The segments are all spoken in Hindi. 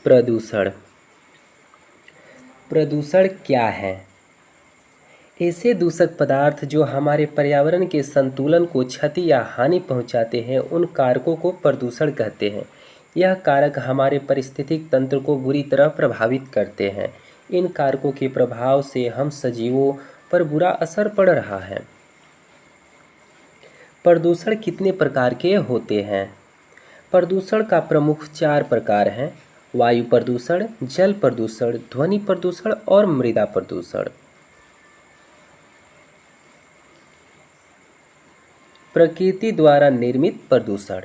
प्रदूषण। प्रदूषण क्या है? ऐसे दूषक पदार्थ जो हमारे पर्यावरण के संतुलन को क्षति या हानि पहुंचाते हैं, उन कारकों को प्रदूषण कहते हैं। यह कारक हमारे पारिस्थितिक तंत्र को बुरी तरह प्रभावित करते हैं। इन कारकों के प्रभाव से हम सजीवों पर बुरा असर पड़ रहा है। प्रदूषण कितने प्रकार के होते हैं? प्रदूषण का प्रमुख 4 प्रकार हैं: वायु प्रदूषण, जल प्रदूषण, ध्वनि प्रदूषण और मृदा प्रदूषण। प्रकृति द्वारा निर्मित प्रदूषण।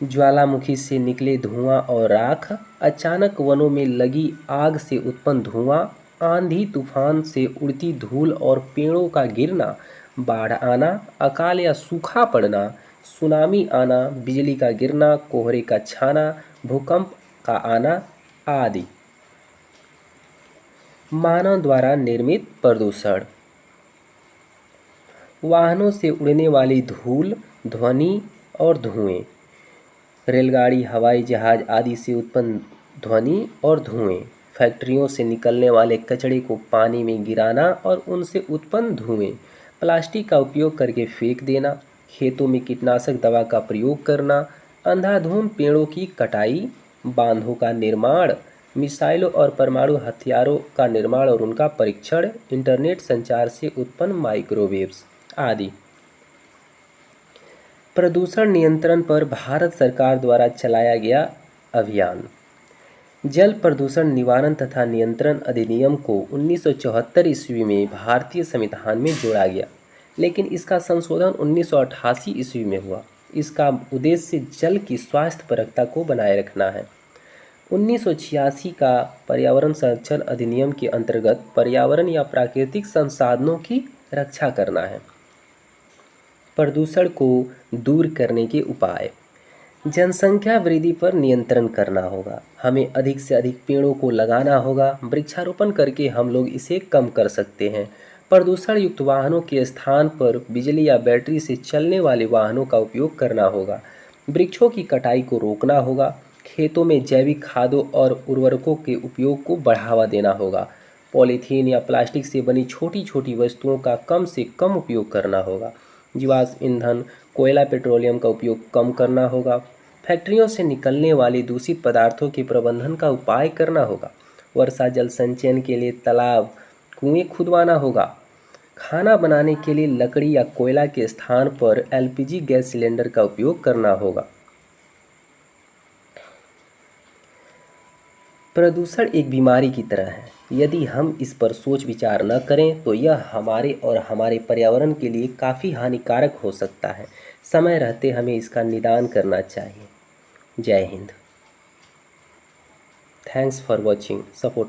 ज्वालामुखी से निकले धुआं और राख, अचानक वनों में लगी आग से उत्पन्न धुआं, आंधी तूफान से उड़ती धूल और पेड़ों का गिरना, बाढ़ आना, अकाल या सूखा पड़ना, सुनामी आना, बिजली का गिरना, कोहरे का छाना, भूकंप का आना आदि। मानव द्वारा निर्मित प्रदूषण। वाहनों से उड़ने वाली धूल, ध्वनि और धुएं, रेलगाड़ी, हवाई जहाज आदि से उत्पन्न ध्वनि और धुएं, फैक्ट्रियों से निकलने वाले कचरे को पानी में गिराना और उनसे उत्पन्न धुएं, प्लास्टिक का उपयोग करके फेंक देना, खेतों में कीटनाशक दवा का प्रयोग करना, अंधाधुंध पेड़ों की कटाई, बांधों का निर्माण, मिसाइलों और परमाणु हथियारों का निर्माण और उनका परीक्षण, इंटरनेट संचार से उत्पन्न माइक्रोवेव्स आदि। प्रदूषण नियंत्रण पर भारत सरकार द्वारा चलाया गया अभियान। जल प्रदूषण निवारण तथा नियंत्रण अधिनियम को 1974 ईस्वी में भारतीय संविधान में जोड़ा गया, लेकिन इसका संशोधन 1988 ईस्वी में हुआ। इसका उद्देश्य जल की स्वास्थ्यपरकता को बनाए रखना है। 1986 का पर्यावरण संरक्षण अधिनियम के अंतर्गत पर्यावरण या प्राकृतिक संसाधनों की रक्षा करना है। प्रदूषण को दूर करने के उपाय। जनसंख्या वृद्धि पर नियंत्रण करना होगा। हमें अधिक से अधिक पेड़ों को लगाना होगा। वृक्षारोपण करके हम लोग इसे कम कर सकते हैं। प्रदूषण युक्त वाहनों के स्थान पर बिजली या बैटरी से चलने वाले वाहनों का उपयोग करना होगा। वृक्षों की कटाई को रोकना होगा। खेतों में जैविक खादों और उर्वरकों के उपयोग को बढ़ावा देना होगा। पॉलीथीन या प्लास्टिक से बनी छोटी छोटी वस्तुओं का कम से कम उपयोग करना होगा। जीवाश्म ईंधन, कोयला, पेट्रोलियम का उपयोग कम करना होगा। फैक्ट्रियों से निकलने वाले दूषित पदार्थों के प्रबंधन का उपाय करना होगा। वर्षा जल संचयन के लिए तालाब, कुएं खुदवाना होगा। खाना बनाने के लिए लकड़ी या कोयला के स्थान पर एलपीजी गैस सिलेंडर का उपयोग करना होगा। प्रदूषण एक बीमारी की तरह है। यदि हम इस पर सोच विचार न करें तो यह हमारे और हमारे पर्यावरण के लिए काफ़ी हानिकारक हो सकता है। समय रहते हमें इसका निदान करना चाहिए। जय Hind. Thanks for watching. Support